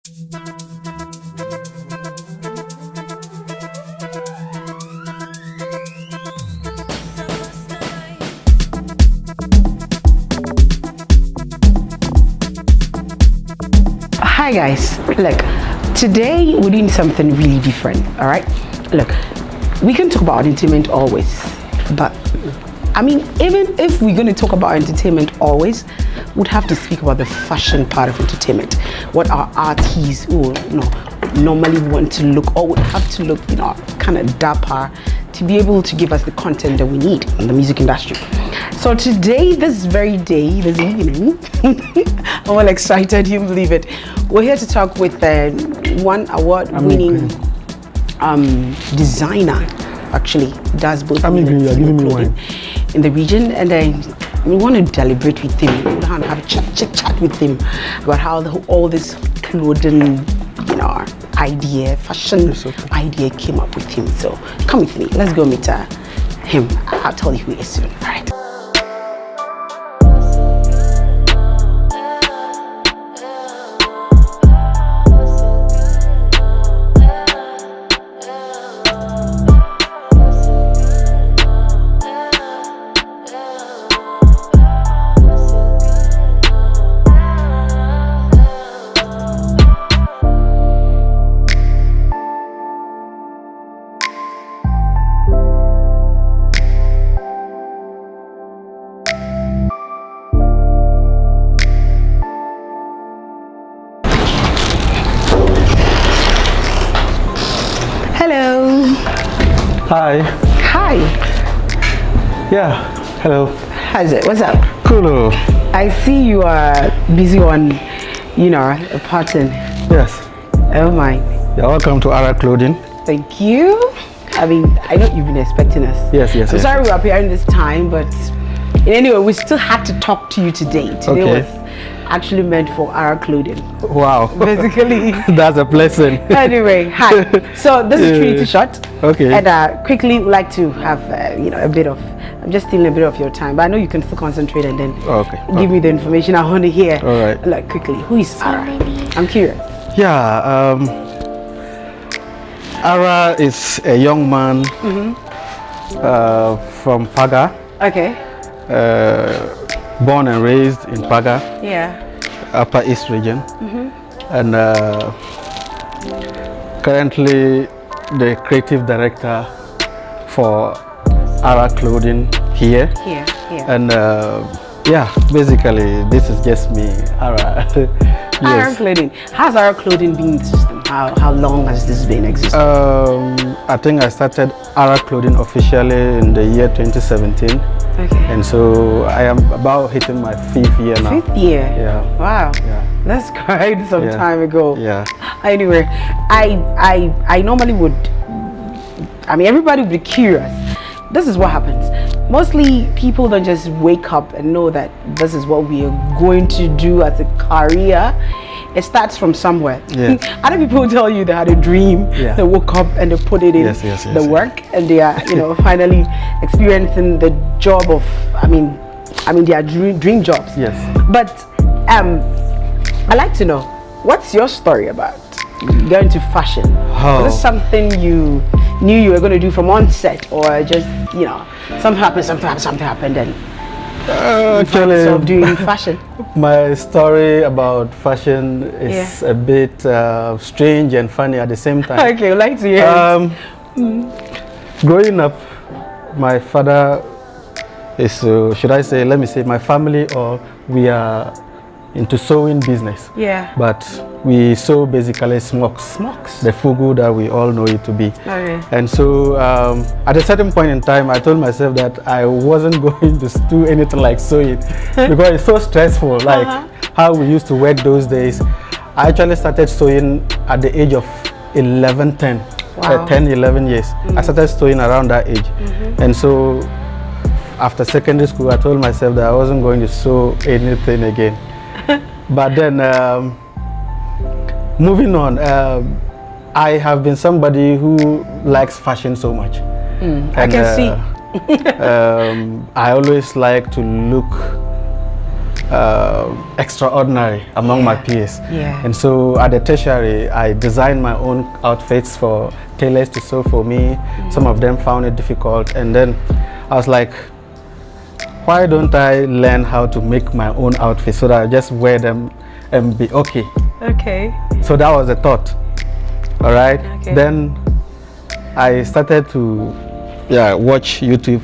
Hi guys, look, today we're doing something really different. All right, look, we can talk about entertainment always, but I mean, even if we're going to talk about entertainment always, we'd have to speak about the fashion part of entertainment. What our artists who normally want to look, or would have to look, kind of dapper to be able to give us the content that we need in the music industry. So today, this very day, this evening, I'm all excited, you believe it. We're here to talk with one award-winning designer. Actually, does both clothing in the region, and then we want to deliberate with him. We want to have a chit-chat with him about how all this clothing, fashion idea came up with him. So come with me. Let's go meet him. I'll tell you who he is soon. All right. Hi. Hi. Yeah. Hello. How's it? What's up? Cool. I see you are busy on, a pattern. Yes. Oh my. You're welcome to ARA Clothing. Thank you. I mean, I know you've been expecting us. Yes. I'm sorry we're appearing this time, but anyway, we still had to talk to you today. Today was actually meant for ARA Clothing. Wow. Basically. That's a blessing. Anyway, hi. So this is Trinity Shot. Okay. And quickly, we'd like to have, I'm just stealing a bit of your time, but I know you can still concentrate and then give me the information I want to hear. All right. Like quickly, who is Ara? I'm curious. Yeah. Ara is a young man from Paga. Okay. Born and raised in Paga. Yeah. Upper East region. And currently the creative director for ARA Clothing here. And basically this is just me, Ara. Yes. ARA Clothing. How's ARA Clothing been in the system? How long has this been existing? I think I started ARA Clothing officially in the year 2017. Okay. And so I am about hitting my 5th year now. 5th year? Yeah. Wow. Yeah. That's quite some time ago. Yeah. Anyway, I normally would, everybody would be curious. This is what happens. Mostly people don't just wake up and know that this is what we are going to do as a career. It starts from somewhere. Yes. Other people tell you they had a dream, they woke up and they put it in the work, and they are, finally experiencing the job of, their dream jobs. Yes. But I'd like to know, what's your story about going to fashion? Was this something you knew you were going to do from onset, or just, something happened, and actually, yourself doing fashion? My story about fashion is a bit strange and funny at the same time. Okay, I'd like to hear Growing up, my father is, let me say my family, or we are into sewing business. Yeah. But we sew basically smocks, the fugu that we all know it to be. Okay. And so at a certain point in time, I told myself that I wasn't going to do anything like sewing because it's so stressful, like how we used to work those days. I actually started sewing at the age of 11, 10. Wow. 10, 11 years. I started sewing around that age. And so after secondary school, I told myself that I wasn't going to sew anything again. But then moving on, I have been somebody who likes fashion so much. I can see. I always like to look extraordinary among my peers. Yeah. And so at the tertiary, I designed my own outfits for tailors to sew for me. Some of them found it difficult, and then I was like, why don't I learn how to make my own outfits so that I just wear them and be okay? Okay. So that was the thought. All right. Okay. Then I started to watch YouTube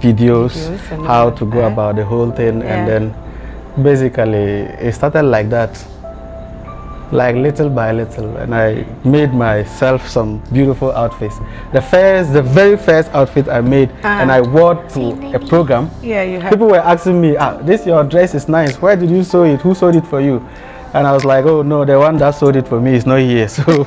videos and how all to of go that. about the whole thing, Yeah. and then basically it started like that, like little by little, and I made myself some beautiful outfits. The very first outfit I made and I wore to a program. Yeah, you have. People were asking me, this your dress is nice, where did you sew it, who sewed it for you? And I was like, oh no, the one that sewed it for me is not here. So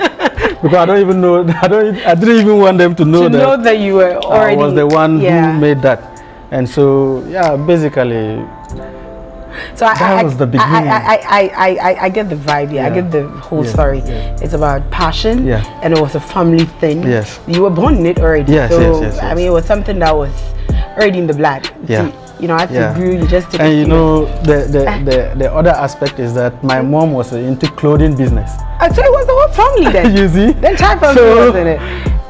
because I don't even know, I didn't even want them to know that you were already. I was the one who made that. And so basically so that was the beginning. I get the vibe. I get the whole story. It's about passion, and it was a family thing. Yes, you were born in it already. Yes, so yes. I mean, it was something that was already in the blood. Yeah. So, you know, as you grew, you just took and it. You know, the other aspect is that my mom was into clothing business. So it was the whole family then. You see, then type of was in it.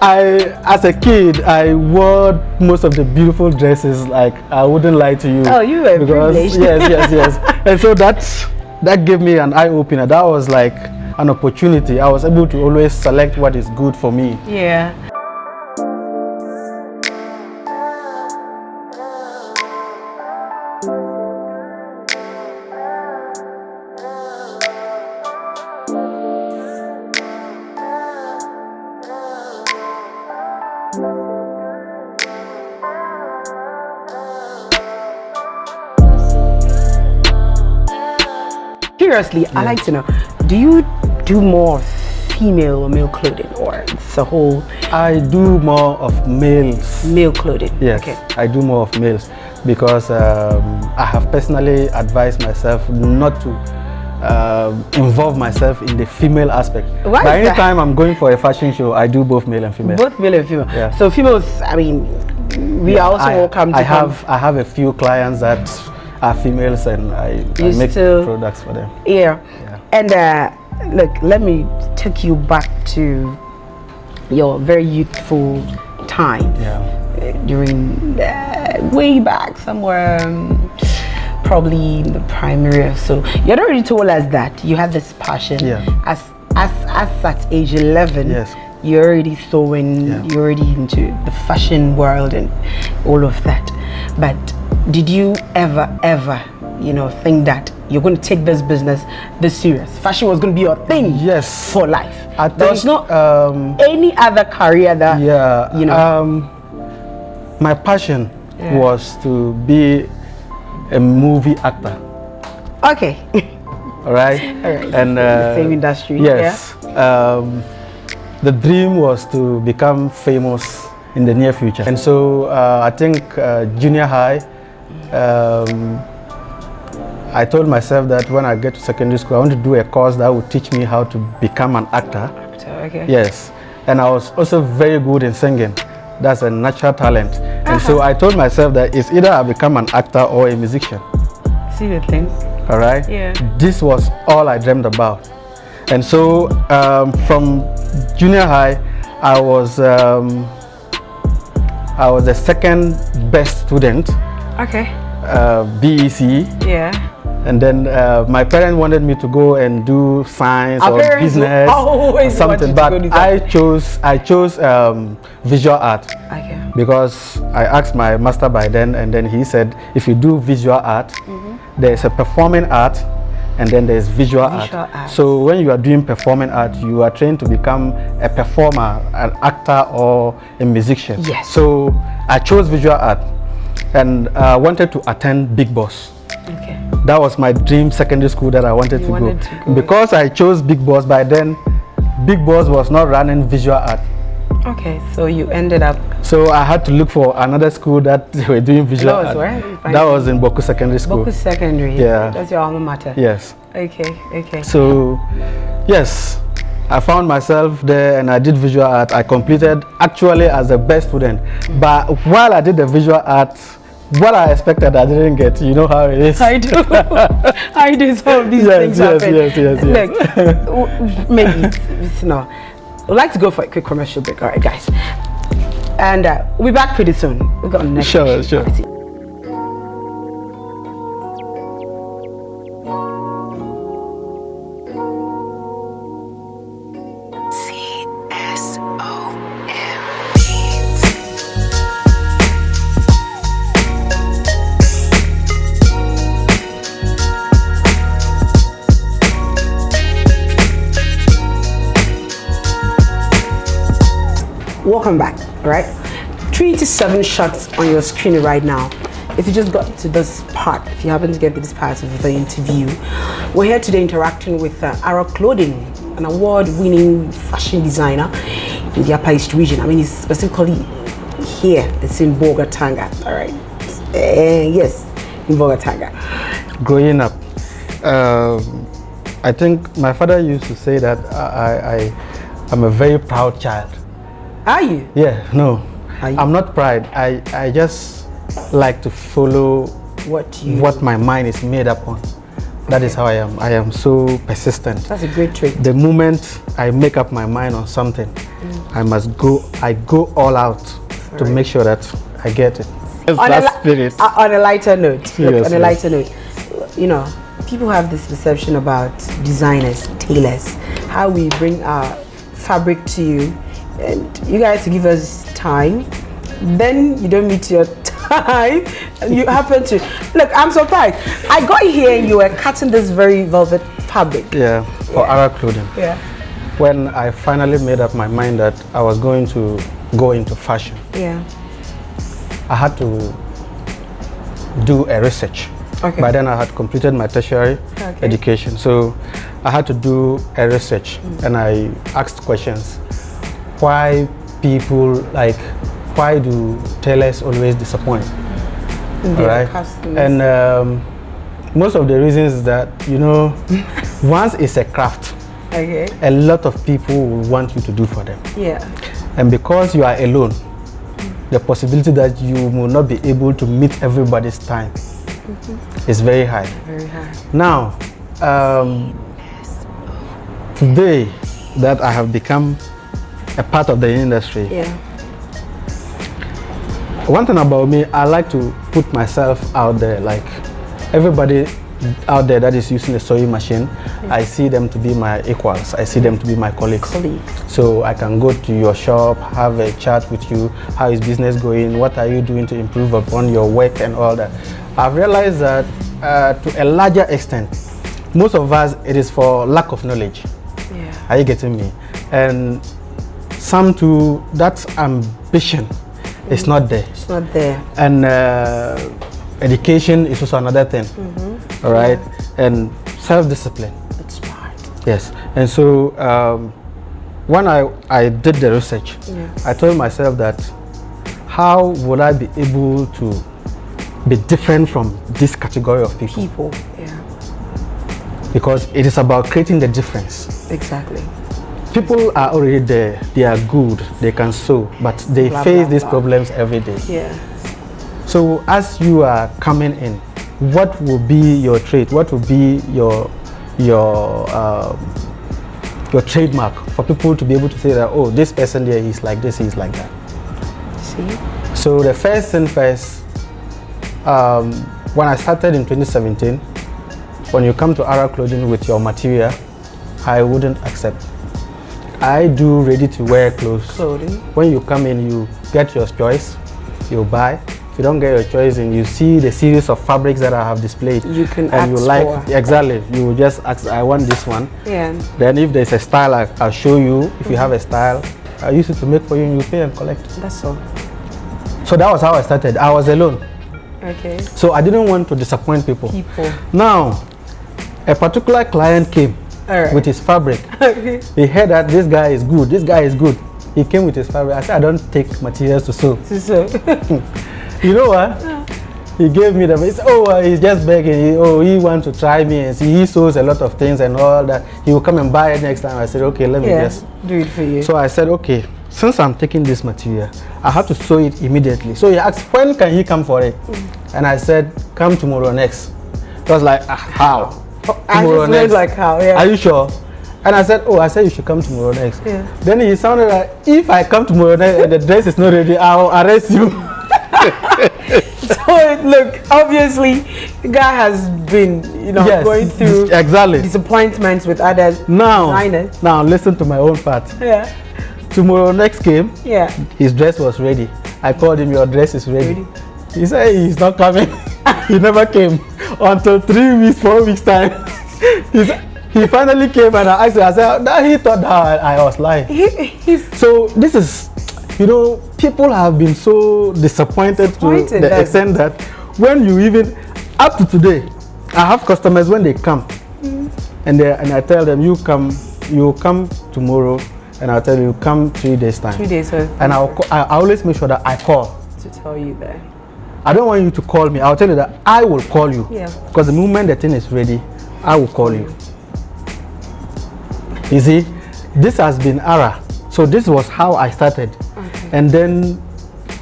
As a kid, I wore most of the beautiful dresses. Like, I wouldn't lie to you. Oh, you were privileged. Yes. And so that gave me an eye opener. That was like an opportunity. I was able to always select what is good for me. Yeah. Seriously, I like to know, do you do more female or male clothing, or it's a whole? I do more of males. Male clothing. Yes, okay. I do more of males because I have personally advised myself not to involve myself in the female aspect. Why By is any time I'm going for a fashion show, I do both male and female. Both male and female. Yeah. So females, I mean, we are also welcome to I have a few clients that are females, and I make products for them. Yeah. And look, let me take you back to your very youthful times. During way back somewhere, probably in the primary or so. You had already told us that you had this passion. As at age 11. Yes. You're already sewing. You're already into the fashion world and all of that. But did you ever, think that you're going to take this business this serious? Fashion was going to be your thing. Yes. For life. There was not any other career that. My passion was to be a movie actor. Okay. All right. And the same industry. Yes. The dream was to become famous in the near future. And so I think junior high, I told myself that when I get to secondary school, I want to do a course that would teach me how to become an actor. Okay. Yes. And I was also very good in singing. That's a natural talent. And so I told myself that it's either I become an actor or a musician. See the thing? All right? Yeah. This was all I dreamed about. And so from junior high, I was the second best student. Okay. BEC. Yeah. And then my parents wanted me to go and do science or business or something, but I chose visual art. Okay. Because I asked my master by then, and then he said, if you do visual art, there's a performing art, and then there's visual art. So when you are doing performing art, you are trained to become a performer, an actor, or a musician. Yes. So I chose visual art, and wanted to attend Big Boss. Okay. That was my dream secondary school that I wanted to go. Because I chose Big Boss, by then Big Boss was not running visual art. Okay, so you ended up. So I had to look for another school that they were doing visual art. Where? That was in Boku Secondary School. Boku Secondary. Yeah. That's your alma mater. Yes. Okay. So, yes, I found myself there and I did visual art. I completed actually as the best student. But while I did the visual art, what I expected, I didn't get. You know how it is. I do. I do. Some of these things happen. Yes. Look, maybe it's no. I'd like to go for a quick commercial break. All right, guys. And we'll be back pretty soon. We've got next. Sure. Welcome back. All right, 3 to 7 shots on your screen right now. If you just got to this part, if you happen to get to this part of the interview, we're here today interacting with ARA Clothing, an award-winning fashion designer in the Upper East region. I mean, it's specifically here. It's in Bogatanga. All right. Yes, in Bogatanga. Growing up, I think my father used to say that I'm a very proud child. Are you? Yeah, no. You? I'm not proud. I just like to follow what my mind is made up on. That is how I am. I am so persistent. That's a great trait. The moment I make up my mind on something, I go all out to make sure that I get it. On a lighter note, yes, on a lighter note, you know, people have this perception about designers, tailors, how we bring our fabric to you, and you guys to give us time, then you don't meet your time, and you happen to look. I'm surprised. I got here and you were cutting this very velvet fabric. Yeah, for ARA Clothing. Yeah. When I finally made up my mind that I was going to go into fashion, yeah, I had to do a research. Okay. By then I had completed my tertiary education, so I had to do a research, and I asked questions. Why do tailors always disappoint? Right? Customers. And most of the reasons is that, you know, once it's a craft, a lot of people will want you to do for them. Yeah. And because you are alone, the possibility that you will not be able to meet everybody's time is very high. Very high. Now, today that I have become a part of the industry, one thing about me, I like to put myself out there. Like everybody out there that is using a sewing machine, I see them to be my equals. I see them to be my colleagues. So I can go to your shop, have a chat with you. How is business going? What are you doing to improve upon your work and all that? I've realized that to a larger extent, most of us, it is for lack of knowledge. Yeah. Are you getting me? And some to that ambition is not there. It's not there. And education is also another thing. All right. And self-discipline. It's smart. Yes. And so when I did the research, I told myself that how would I be able to be different from this category of people? Because it is about creating the difference. Exactly. People are already there, they are good, they can sew, but they face these problems every day. Yeah. So as you are coming in, what will be your trait? What will be your trademark for people to be able to say that, oh, this person there, he's like this, he's like that. See? So the first thing first, when I started in 2017, when you come to ARA Clothing with your material, I wouldn't accept. I do ready-to-wear clothing. When you come in, you get your choice, you buy. If you don't get your choice and you see the series of fabrics that I have displayed, you can and you like exactly, you will just ask, I want this one. Yeah. Then if there's a style, I'll show you. If you have a style, I use it to make for you and you pay and collect. That's all. So that was how I started. I was alone. Okay. So I didn't want to disappoint people. Now, a particular client came with his fabric. He heard that this guy is good, this guy is good. He came with his fabric. I said, I don't take materials to sew. You know what? He gave me the, he's just begging. He wants to try me and see. He sews a lot of things and all that. He will come and buy it next time. I said, okay, let me just do it for you. So I said, okay. since I'm taking this material, I have to sew it immediately. So he asked, when can he come for it? And I said, come tomorrow next. He was like, how? Tomorrow next? Like how, yeah. Are you sure? And I said, I said you should come tomorrow next. Yeah. Then he sounded like, if I come tomorrow next and the dress is not ready, I'll arrest you. So look, obviously, the guy has been, going through disappointments with other designers. Now listen to my own part. Yeah. Tomorrow next came. Yeah. His dress was ready. I called him, your dress is ready. He said he's not coming. He never came until 3 weeks, 4 weeks time. He finally came and I asked him, I said, he thought that I was lying. So this is, people have been so disappointed to the extent that when you even, up to today, I have customers when they come and I tell them, you come tomorrow, and I'll tell you, come 3 days time. 3 days. And I always make sure that I call. To tell you that. I don't want you to call me. I'll tell you that I will call you. Yeah. Because the moment the thing is ready, I will call you. You see, this has been ARA. So this was how I started. Okay. And then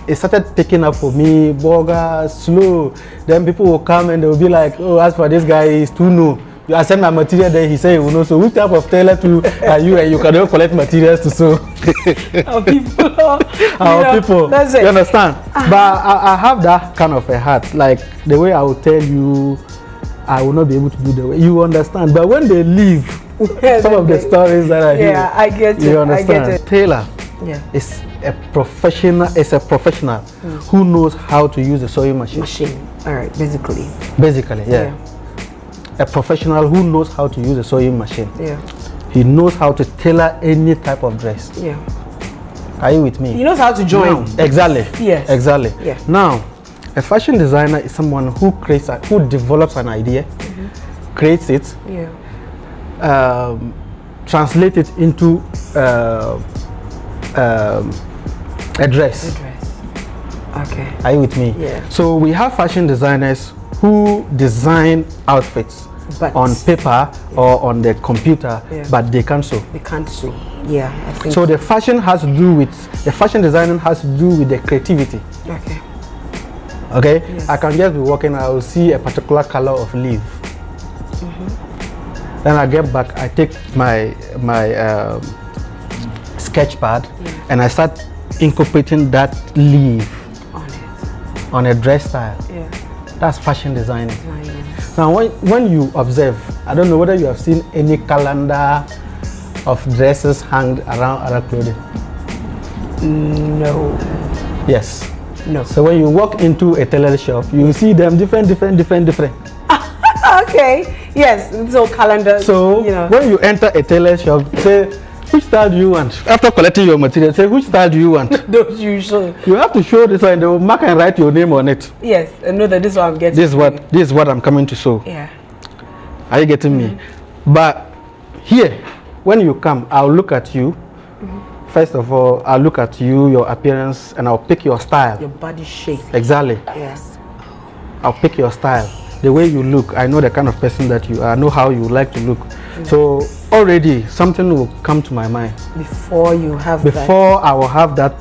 it started picking up for me, burger, slow. Then people will come and they'll be like, as for this guy, he's too new. I send my material there, he said, so which type of tailor are you, and you cannot collect materials to sew? Our people. People. That's it. You understand? But I have that kind of a heart. Like the way I will tell you, I will not be able to do the way. You understand? But when they leave, some of the stories that I hear. Yeah, I get it. You understand? I get it. Tailor is a professional. Is a professional who knows how to use a sewing machine. All right, basically. Basically, yeah. A professional who knows how to use a sewing machine. Yeah. He knows how to tailor any type of dress. Yeah. Are you with me? He knows how to join. Now, exactly. Yes. Exactly. Yeah. Now, a fashion designer is someone who who develops an idea, creates it, translate it into a dress. Okay. Are you with me? Yeah. So we have fashion designers who design outfits on paper or on the computer, but they can't sew. They can't sew. Yeah, I think so. The fashion designing has to do with the creativity. Okay. Okay. Yes. I can just be walking. I will see a particular color of leaf. Then I get back. I take my sketch pad and I start incorporating that leaf on a dress style. Yeah. That's fashion designing. Now, when you observe, I don't know whether you have seen any calendar of dresses hanged around ARA Clothing. No. Yes. No. So when you walk into a tailor shop, you see them different. Okay. Yes. So calendar. So when you enter a tailor shop, say, which style do you want? After collecting your material, say, which style do you want? Those usually. You have to show this one, they will mark and write your name on it. Yes, and know that this is what I'm getting. This is what I'm coming to sew. Yeah. Are you getting me? But here, when you come, I'll look at you. First of all, I'll look at you, your appearance, and I'll pick your style. Your body shape. Exactly. Yes. I'll pick your style. The way you look, I know the kind of person that you are. I know how you like to look. So already something will come to my mind. Before you have I will have that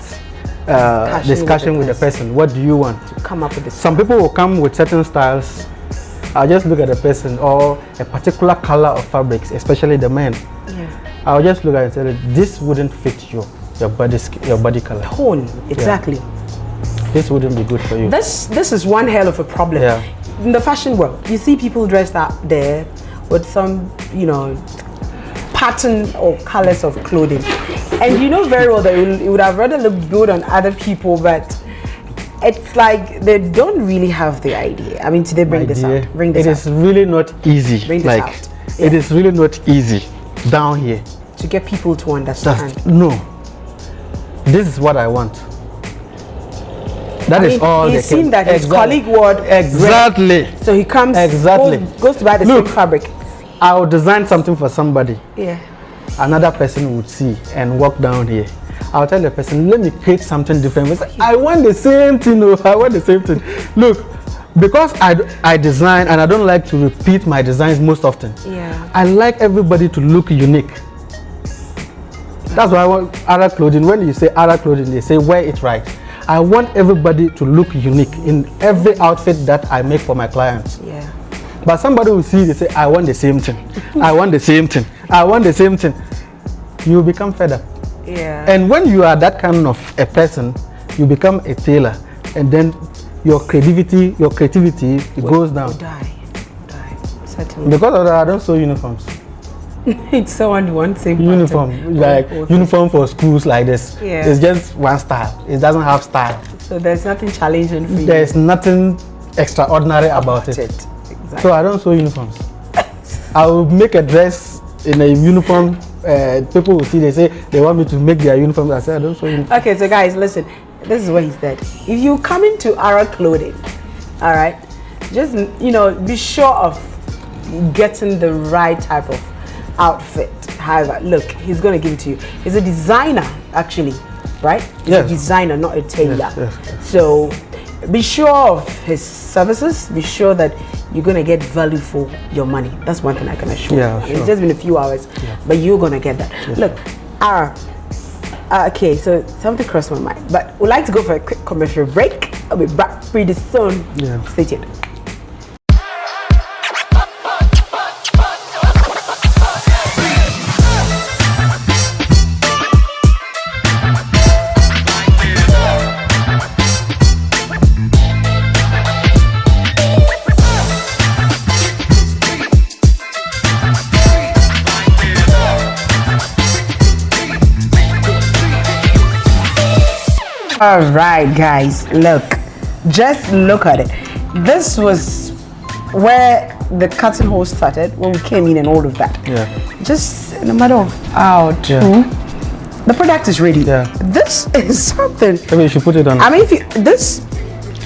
discussion with the person. What do you want? To come up with this. Some people will come with certain styles. I'll just look at the person or a particular color of fabrics, especially the men. Yeah. I'll just look at it and say, this wouldn't fit your body color. Tone, exactly. Yeah. This wouldn't be good for you. This is one hell of a problem. Yeah. In the fashion world, you see people dressed up there with some, pattern or colors of clothing, and you know very well that it would have rather looked good on other people, but it's like they don't really have the idea. I mean, today bring this out. It is really not easy. Bring this out. Yeah. It is really not easy down here to get people to understand. No, this is what I want. That is all. He's seen that his colleague wore exactly. So he comes, goes to buy the same fabric. I will design something for somebody. Yeah. Another person would see and walk down here. I'll tell the person, let me create something different. I want the same thing. I want the same thing. Look, because I design and I don't like to repeat my designs most often. Yeah. I like everybody to look unique. That's why I want ARA clothing. When you say ARA clothing, they say wear it right. I want everybody to look unique in every outfit that I make for my clients. Yeah. But somebody will see, they say, I want the same thing. I want the same thing. I want the same thing. You become fed up. Yeah. And when you are that kind of a person, you become a tailor, and then your creativity it goes down. Die. Certainly. Because of that, I don't sew uniforms. It's so on one same Uniform, like uniform for schools like this. Yeah. It's just one style. It doesn't have style. So there's nothing challenging for you. There's nothing extraordinary about it. Exactly. So I don't sew uniforms. I will make a dress in a uniform. People will see, they say they want me to make their uniform. I say I don't sew uniforms. Okay, so guys, listen. This is what he said. If you come into ARA Clothing, all right, just be sure of getting the right type of outfit. However, look, he's going to give it to you. He's a designer, actually, right? He's a designer, not a tailor. Yes. So be sure of his services. Be sure that you're going to get value for your money. That's one thing I can assure you. Yeah, sure. It's just been a few hours, but you're going to get that. Yes. Look, Ara, okay, so something crossed my mind, but we'd like to go for a quick commercial break. I'll be back pretty soon. Yeah. Stay tuned. All right, guys, just look at it. This was where the cutting hole started when we came in and all of that. Yeah. Just in a matter of hour or two, the product is ready. Yeah. This is something. Maybe you should put it on. I mean, this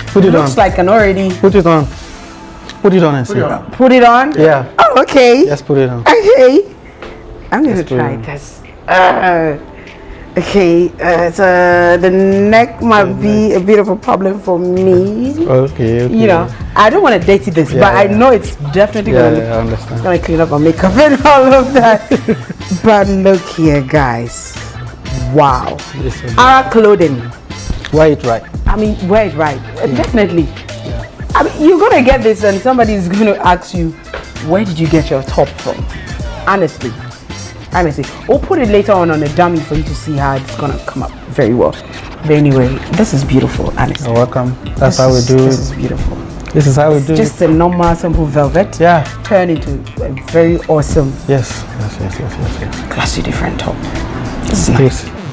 put it looks on. like an already. Put it on. Put it on and see. Put it on? Yeah. Oh, okay. Just put it on. Okay. I'm going to Just put it try on. this. Okay, so the neck might be a bit of a problem for me. Okay. I don't want to dirty this, but I know it's definitely going to clean up my makeup and all of that. But look here, guys. Wow. ARA Clothing. Wear it right. I mean, wear it right. Definitely. I mean, you're going to get this and somebody's going to ask you, where did you get your top from? Honestly, we'll put it later on a dummy for you to see how it's gonna come up very well. But anyway, this is beautiful, honestly. You're welcome. That's how we do it. This is beautiful. This is how we do it. Just a normal, simple velvet. Yeah. Turn into a very awesome, Yes. classy, different top. This is nice. Yes.